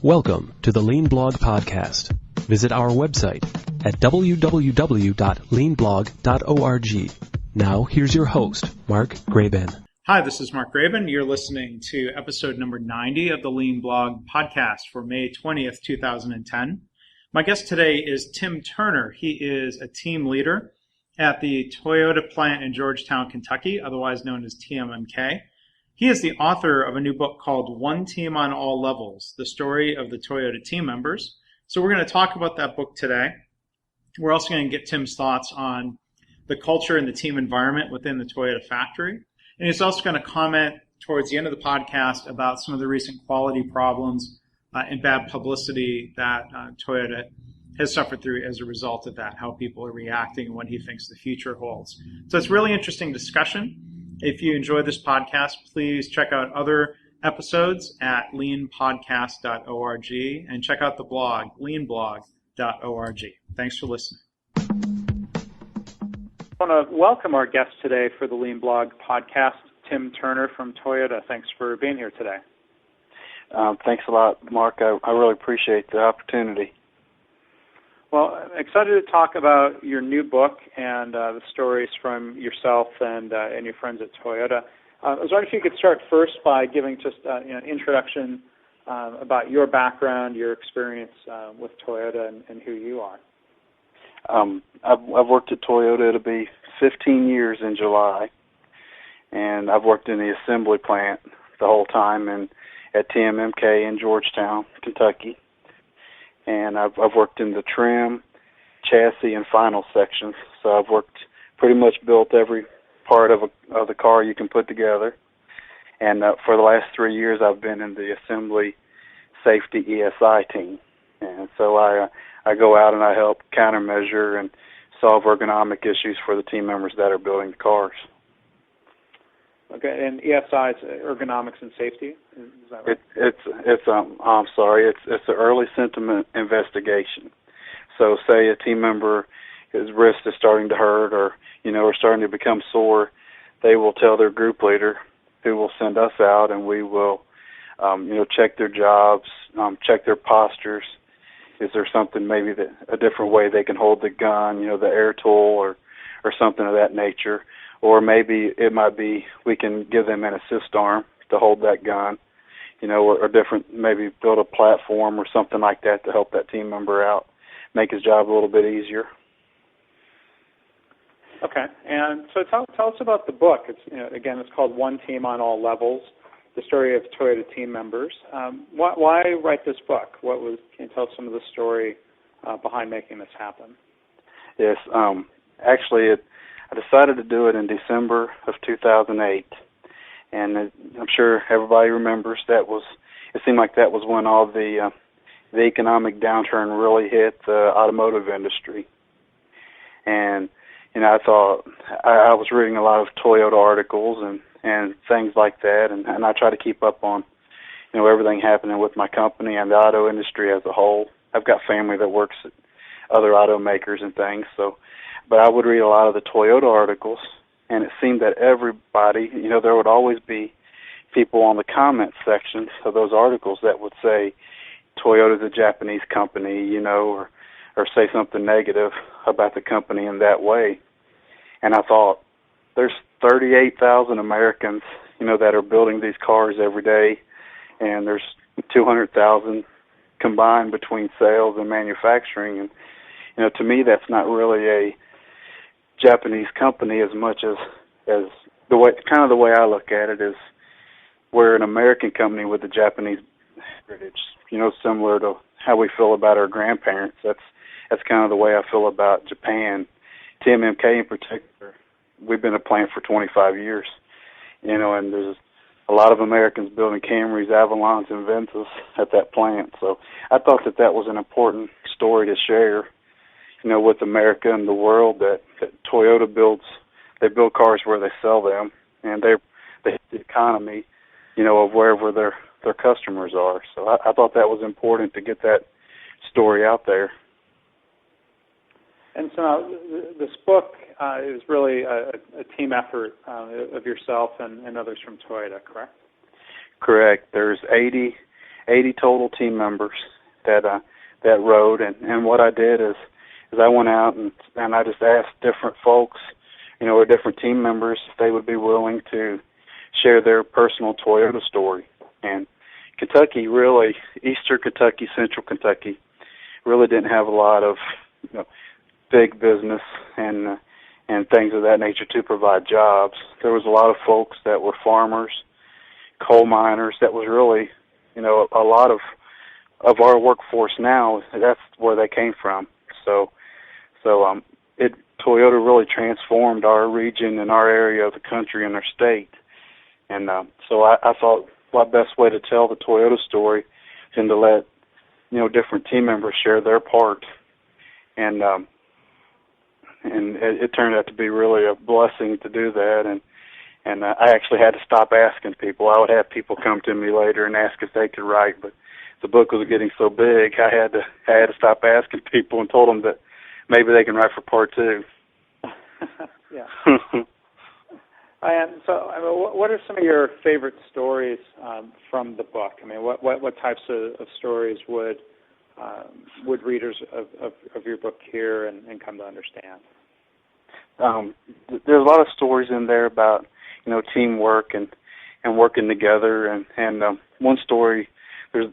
Welcome to the Lean Blog Podcast. Visit our website at www.leanblog.org. Now, here's your host, Mark Graban. Hi, this is Mark Graban. You're listening to episode number 90 of the Lean Blog Podcast for May 20th, 2010. My guest today is Tim Turner. He is a team leader at the Toyota plant in Georgetown, Kentucky, otherwise known as TMMK. He is the author of a new book called One Team on All Levels, the story of the Toyota team members. So we're going to talk about that book today. We're also going to get Tim's thoughts on the culture and the team environment within the Toyota factory. And he's also going to comment towards the end of the podcast about some of the recent quality problems and bad publicity that Toyota has suffered through as a result of that, how people are reacting and what he thinks the future holds. So it's a really interesting discussion. If you enjoy this podcast, please check out other episodes at leanpodcast.org and check out the blog, leanblog.org. Thanks for listening. I want to welcome our guest today for the Lean Blog Podcast, Tim Turner from Toyota. Thanks for being here today. Thanks a lot, Mark. I really appreciate the opportunity. Well, I'm excited to talk about your new book and the stories from yourself and your friends at Toyota. I was wondering if you could start first by giving just an introduction about your background, your experience with Toyota, and who you are. I've worked at Toyota. It'll be 15 years in July, and I've worked in the assembly plant the whole time and at TMMK in Georgetown, Kentucky. And I've worked in the trim, chassis, and final sections. So I've pretty much built every part of the car you can put together. And for the last 3 years, I've been in the assembly safety ESI team. And so I go out and I help countermeasure and solve ergonomic issues for the team members that are building the cars. Okay, and ESI is ergonomics and safety. Is that right? It's an early symptom investigation. So, say a team member, his wrist is starting to hurt, or starting to become sore, they will tell their group leader, who will send us out, and we will, check their jobs, check their postures. Is there something maybe a different way they can hold the gun, the air tool, or something of that nature. Or maybe it might be we can give them an assist arm to hold that gun, or different, maybe build a platform or something like that to help that team member out, make his job a little bit easier. Okay, and so tell us about the book. It's called One Team on All Levels, the story of Toyota team members. Why write this book? Can you tell us some of the story behind making this happen? Yes, actually, I decided to do it in December of 2008, and I'm sure everybody remembers it seemed like that was when all the economic downturn really hit the automotive industry. And, I thought, I was reading a lot of Toyota articles and things like that, and I try to keep up on, everything happening with my company and the auto industry as a whole. I've got family that works at other automakers and things, but I would read a lot of the Toyota articles, and it seemed that everybody, there would always be people on the comment sections of those articles that would say Toyota's a Japanese company, or say something negative about the company in that way. And I thought, there's 38,000 Americans, that are building these cars every day, and there's 200,000 combined between sales and manufacturing. And, to me, that's not really a Japanese company as much as the way I look at it is we're an American company with a Japanese heritage, similar to how we feel about our grandparents. That's kind of the way I feel about Japan. TMMK in particular, we've been a plant for 25 years, and there's a lot of Americans building Camrys, Avalons, and Ventas at that plant. So I thought that was an important story to share, with America and the world, that Toyota they build cars where they sell them, and they hit the economy, of wherever their customers are. So I thought that was important to get that story out there. And so now, this book is really a team effort of yourself and others from Toyota, correct? Correct. There's 80 80 total team members that rode, and what I did is I went out and I just asked different folks, or different team members, if they would be willing to share their personal Toyota story. And Kentucky, really, Eastern Kentucky, Central Kentucky, really didn't have a lot of big business and things of that nature to provide jobs. There was a lot of folks that were farmers, coal miners. That was really, a lot of our workforce now. That's where they came from. So Toyota really transformed our region and our area of the country and our state. And so I thought, what best way to tell the Toyota story than to let different team members share their part. And it turned out to be really a blessing to do that. And I actually had to stop asking people. I would have people come to me later and ask if they could write, but the book was getting so big, I had to stop asking people and told them that maybe they can write for part 2. Yeah. And so, what are some of your favorite stories from the book? I mean, what types of stories would readers of your book hear and come to understand? There's a lot of stories in there about teamwork and working together, and one story there's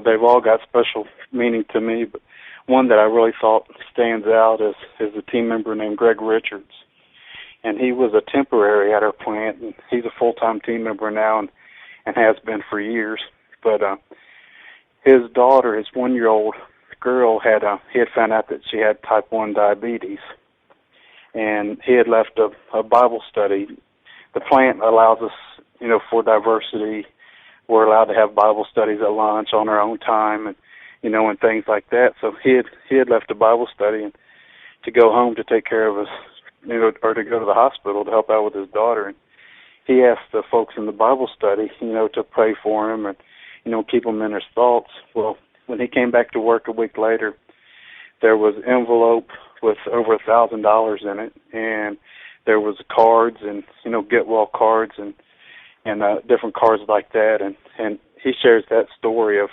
they've all got special meaning to me, but one that I really thought stands out is a team member named Greg Richards. And he was a temporary at our plant, and he's a full-time team member now and has been for years. But his daughter, his 1-year-old girl, he had found out that she had type 1 diabetes, and he had left a Bible study. The plant allows us, for diversity, we're allowed to have Bible studies at lunch on our own time, and and things like that. So he had left a Bible study and to go home to take care of us, or to go to the hospital to help out with his daughter. And he asked the folks in the Bible study, to pray for him and, keep him in his thoughts. Well, when he came back to work a week later, there was an envelope with over $1,000 in it, and there was cards and, get well cards and different cards like that. And he shares that story of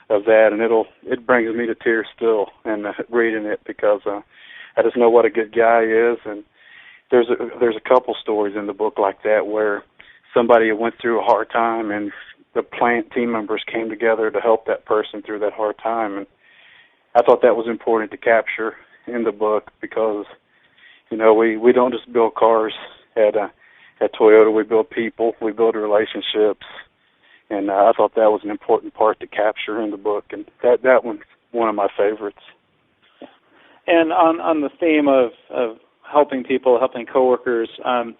that, and it brings me to tears still, and reading it, because I just know what a good guy is. And there's a couple stories in the book like that where somebody went through a hard time and the plant team members came together to help that person through that hard time. And I thought that was important to capture in the book, because we don't just build cars at Toyota. We build people, we build relationships, and I thought that was an important part to capture in the book, and that one's one of my favorites. And on the theme of helping people, helping coworkers, can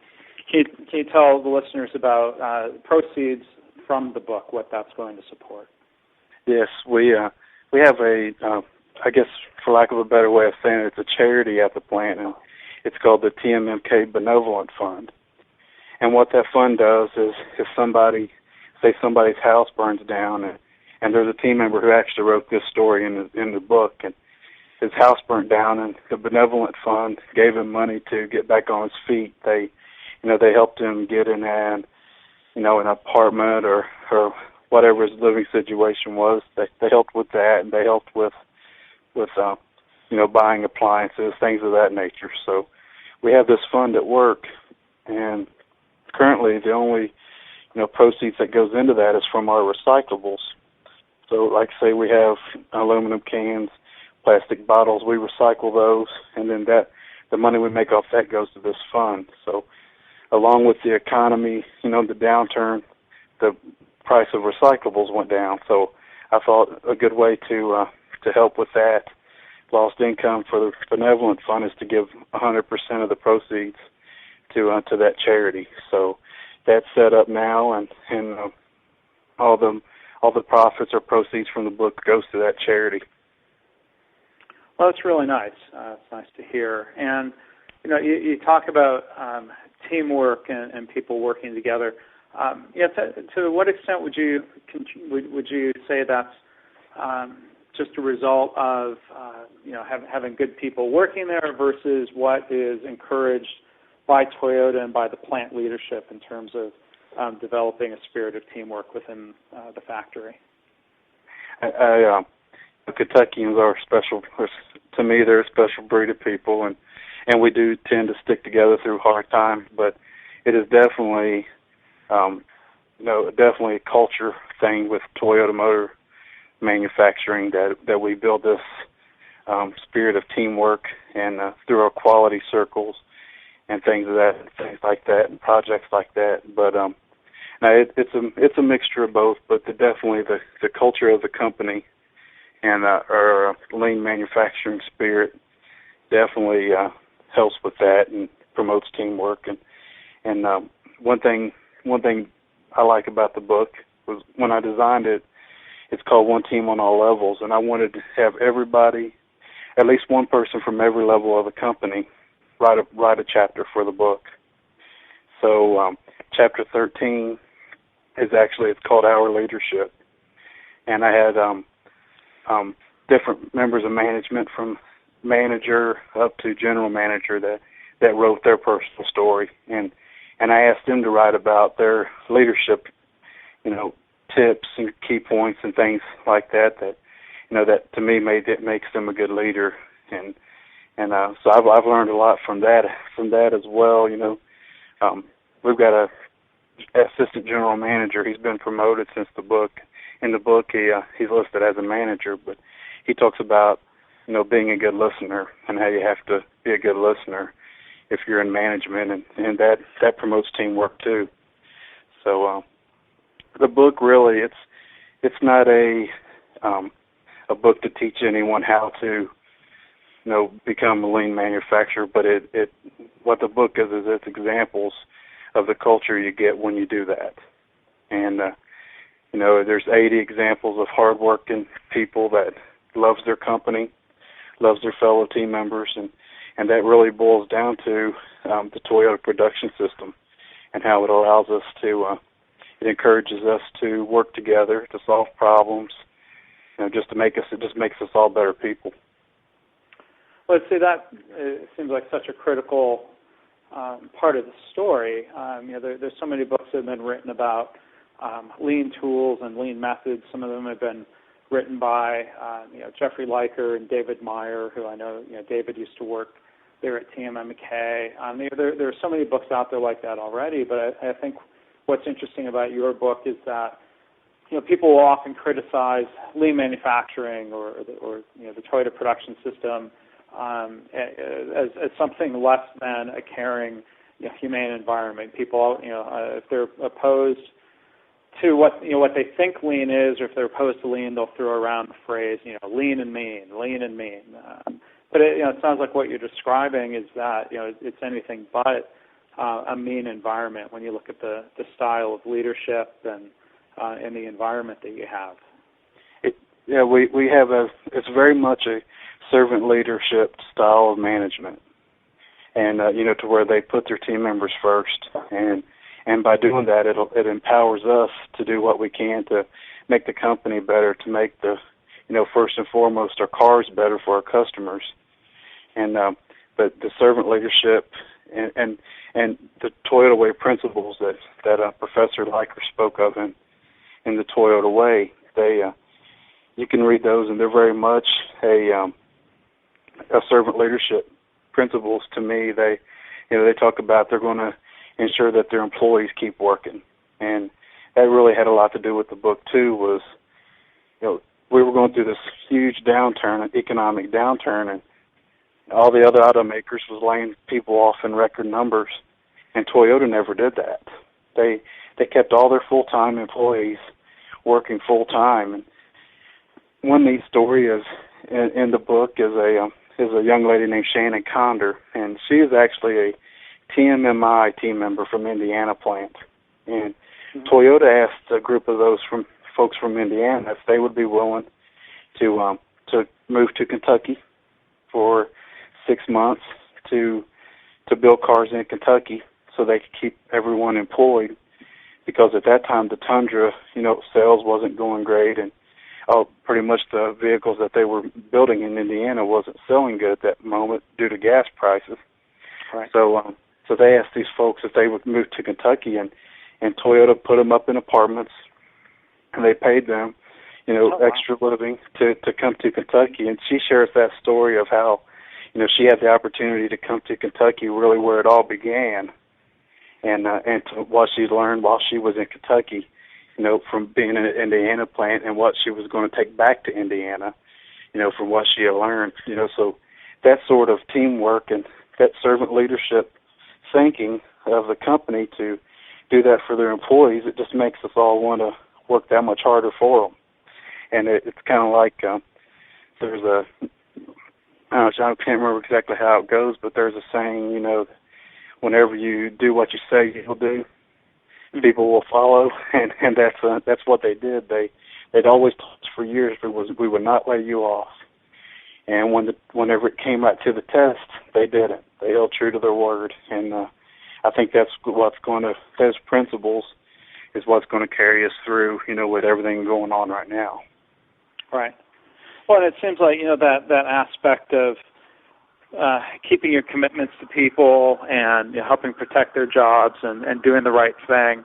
you tell the listeners about proceeds from the book, what that's going to support? Yes, we have I guess for lack of a better way of saying it, it's a charity at the plant, and it's called the TMMK Benevolent Fund. And what that fund does is, if somebody's house burns down, and there's a team member who actually wrote this story in the book, and his house burnt down, and the Benevolent Fund gave him money to get back on his feet. They helped him get in an apartment or whatever his living situation was. They helped with that, and they helped with buying appliances, things of that nature. So we have this fund at work, and currently the only proceeds that goes into that is from our recyclables. So, like say, we have aluminum cans, plastic bottles. We recycle those, and then the money we make off that goes to this fund. So, along with the economy, the downturn, the price of recyclables went down. So, I thought a good way to help with that lost income for the Benevolent Fund is to give 100% of the proceeds to that charity. So that's set up now, and all the profits or proceeds from the book goes to that charity. Well, it's really nice. It's nice to hear. And you talk about teamwork and people working together. To what extent would you say that's just a result of having good people working there versus what is encouraged by Toyota and by the plant leadership in terms of developing a spirit of teamwork within the factory? Kentuckians are special. To me, they're a special breed of people, and we do tend to stick together through hard times. But it is definitely, definitely a culture thing with Toyota Motor Manufacturing that we build this spirit of teamwork and through our quality circles and things like that, and projects like that. But now it's a mixture of both. But definitely the culture of the company and our lean manufacturing spirit definitely helps with that and promotes teamwork. And one thing I like about the book was when I designed it. It's called One Team on All Levels, and I wanted to have everybody, at least one person from every level of the company, write a chapter for the book. So chapter 13 it's called Our Leadership, and I had different members of management from manager up to general manager that wrote their personal story, and I asked them to write about their leadership, tips and key points and things like that to me makes them a good leader, and so I've learned a lot from that as well. We've got a assistant general manager. He's been promoted since the book. In the book, he's listed as a manager, but he talks about being a good listener and how you have to be a good listener if you're in management, and that promotes teamwork too. So the book really it's not a book to teach anyone how to become a lean manufacturer, but what the book is it's examples of the culture you get when you do that. And there's 80 examples of hardworking people that loves their company, loves their fellow team members, and that really boils down to the Toyota production system and how it allows us to it encourages us to work together to solve problems, it just makes us all better people. Well, I'd say that it seems like such a critical part of the story. There's so many books that have been written about lean tools and lean methods. Some of them have been written by Jeffrey Liker and David Meyer, who I know David used to work there at TMMK. There are so many books out there like that already, but I think what's interesting about your book is that people will often criticize lean manufacturing or the Toyota production system as something less than a caring, humane environment. People, if they're opposed to what they think lean is, or if they're opposed to lean, they'll throw around the phrase, lean and mean, lean and mean. But it sounds like what you're describing is that it's anything but a mean environment when you look at the style of leadership and the environment that you have. We have it's very much a servant leadership style of management, and to where they put their team members first, and by doing that, it empowers us to do what we can to make the company better, to make the first and foremost our cars better for our customers, and but the servant leadership and the Toyota Way principles that Professor Liker spoke of in the Toyota Way, you can read those, and they're very much a servant leadership principles to me. They talk about they're going to ensure that their employees keep working, and that really had a lot to do with the book too. Was we were going through this huge downturn, an economic downturn, and all the other automakers was laying people off in record numbers, and Toyota never did that. They kept all their full-time employees working full-time. And one neat story is in the book is a young lady named Shannon Conder, and she is actually a TMMI team member from Indiana plant. And Toyota asked a group of those folks from Indiana if they would be willing to move to Kentucky for 6 months to build cars in Kentucky so they could keep everyone employed, because at that time the Tundra, sales wasn't going great, and pretty much the vehicles that they were building in Indiana wasn't selling good at that moment due to gas prices. Right. So they asked these folks if they would move to Kentucky, and Toyota put them up in apartments, and they paid them, extra living to come to Kentucky. And she shares that story of how, she had the opportunity to come to Kentucky, really where it all began, and to what she learned while she was in Kentucky, from being in an Indiana plant, and what she was going to take back to Indiana, from what she had learned. So that sort of teamwork and that servant leadership thinking of the company to do that for their employees, it just makes us all want to work that much harder for them. And it's kind of like there's a, I can't remember exactly how it goes, but there's a saying, whenever you do what you say you'll do, people will follow, and that's what they did. They'd always told us for years we would not lay you off. And whenever it came right to the test, they did it. They held true to their word, and I think that's those principles is what's going to carry us through, with everything going on right now. Right. Well, and it seems like, that aspect of keeping your commitments to people and helping protect their jobs and doing the right thing,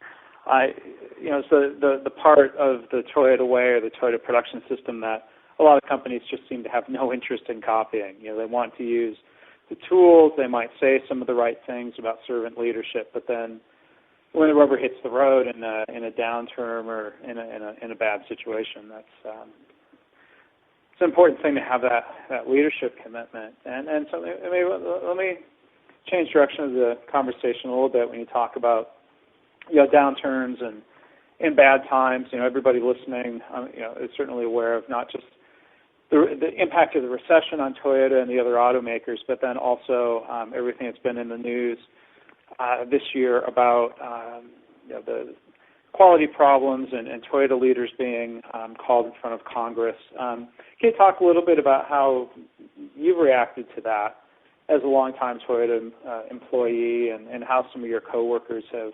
it's the part of the Toyota way or the Toyota production system that a lot of companies just seem to have no interest in copying. They want to use the tools, they might say some of the right things about servant leadership, but then when the rubber hits the road in a downturn or in a bad situation, that's it's an important thing to have that leadership commitment. And so let me change direction of the conversation a little bit when you talk about downturns and in bad times. Everybody listening is certainly aware of not just the impact of the recession on Toyota and the other automakers, but then also everything that's been in the news this year about the quality problems and Toyota leaders being called in front of Congress. Can you talk a little bit about how you've reacted to that as a longtime Toyota employee, and how some of your coworkers have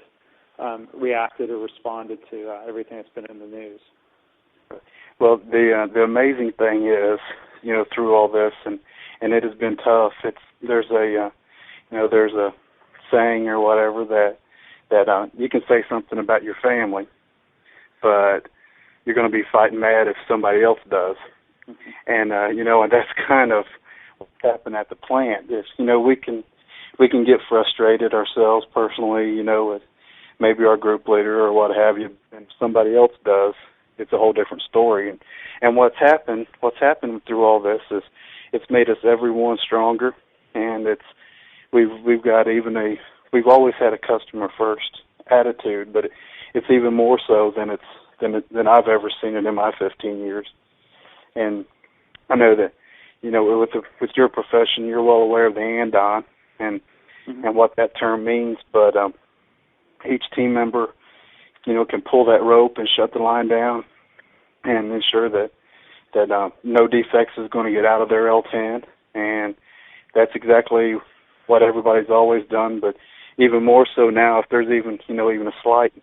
reacted or responded to everything that's been in the news? Well, the amazing thing is, through all this, and it has been tough. There's a saying or whatever that you can say something about your family, but you're going to be fighting mad if somebody else does. Mm-hmm. And that's kind of what's happened at the plant. Is we can get frustrated ourselves personally, with maybe our group leader or what have you, and if somebody else does, it's a whole different story. And what's happened through all this is it's made us everyone stronger, and we've got we've always had a customer first attitude, but it's even more so than I've ever seen it in my 15 years. And I know that with your profession, you're well aware of the andon and what that term means, but each team member can pull that rope and shut the line down and ensure that no defects is going to get out of their L10, and that's exactly what everybody's always done. But even more so now, if there's even a slight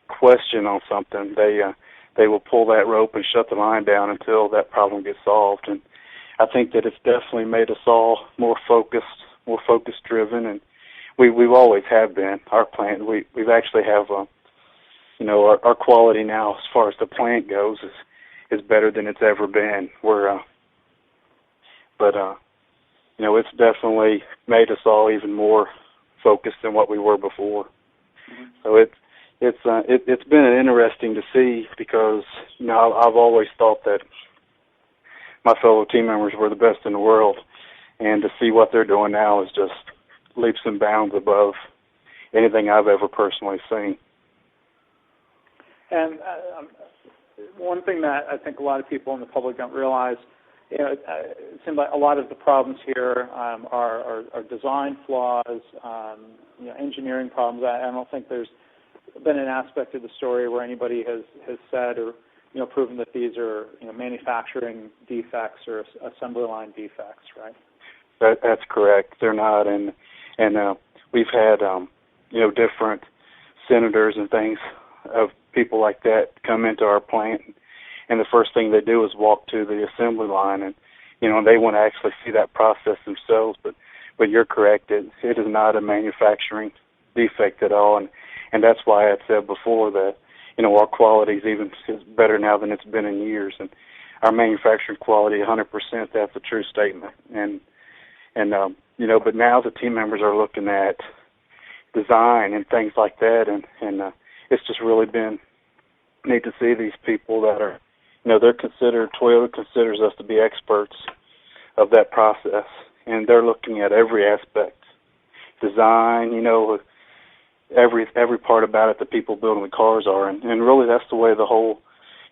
question on something, they will pull that rope and shut the line down until that problem gets solved. And I think that it's definitely made us all more focused driven, and we've always have been. Our plant, we've actually have our quality now as far as the plant goes is better than it's ever been. It's definitely made us all even more focused than what we were before. Mm-hmm. So it's been interesting to see, because I've always thought that my fellow team members were the best in the world, and to see what they're doing now is just leaps and bounds above anything I've ever personally seen. And one thing that I think a lot of people in the public don't realize, it seems like a lot of the problems here are design flaws, engineering problems. I don't think there's been an aspect of the story where anybody has said or proven that these are manufacturing defects or assembly line defects, right? That's correct. They're not, and we've had different senators and things of people like that come into our plant, and the first thing they do is walk to the assembly line, and they want to actually see that process themselves. But you're correct. It is not a manufacturing defect at all, and that's why I said before that our quality is better now than it's been in years, and our manufacturing quality 100%. That's a true statement, and but now the team members are looking at design and things like that, and it's just really been neat to see these people that are, Toyota considers us to be experts of that process, and they're looking at every aspect, design, every part about it. The people building the cars are, and really that's the way the whole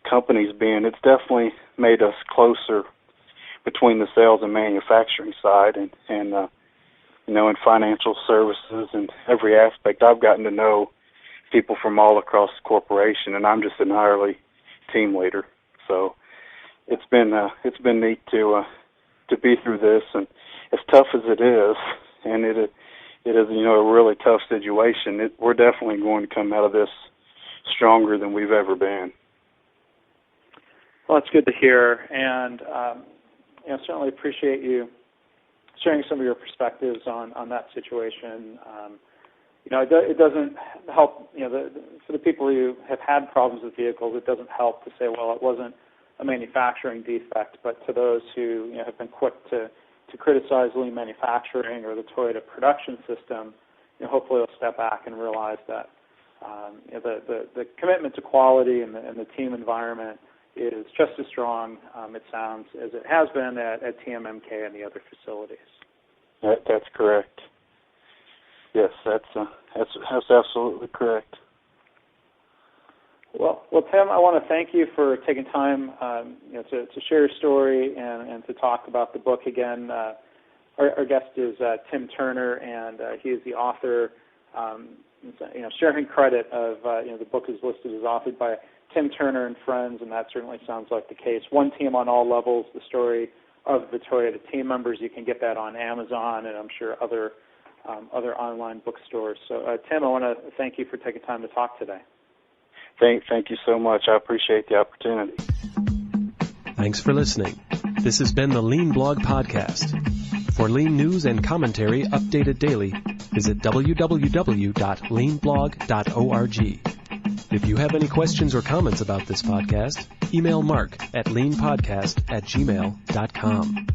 company's been. It's definitely made us closer between the sales and manufacturing side, and in financial services and every aspect. I've gotten to know people from all across the corporation, and I'm just an hourly team leader. So it's been neat to be through this, and as tough as it is, and it is a really tough situation. We're definitely going to come out of this stronger than we've ever been. Well, that's good to hear, and certainly appreciate you sharing some of your perspectives on that situation. It doesn't help, for the people who have had problems with vehicles, it doesn't help to say, well, it wasn't a manufacturing defect, but to those who have been quick to criticize lean manufacturing or the Toyota production system, hopefully they'll step back and realize that the commitment to quality and the team environment is just as strong, it sounds, as it has been at TMMK and the other facilities. That's correct. Yes, that's absolutely correct. Well, Tim, I want to thank you for taking time, to share your story and to talk about the book again. Our guest is Tim Turner, and he is the author. Sharing credit of the book is listed as authored by Tim Turner and Friends, and that certainly sounds like the case. One Team on All Levels, the story of the Toyota team members. You can get that on Amazon and I'm sure other online bookstores. So, Tim, I want to thank you for taking time to talk today. Thank you so much. I appreciate the opportunity. Thanks for listening. This has been the Lean Blog Podcast. For Lean news and commentary updated daily, visit www.leanblog.org. If you have any questions or comments about this podcast, email Mark at leanpodcast@gmail.com.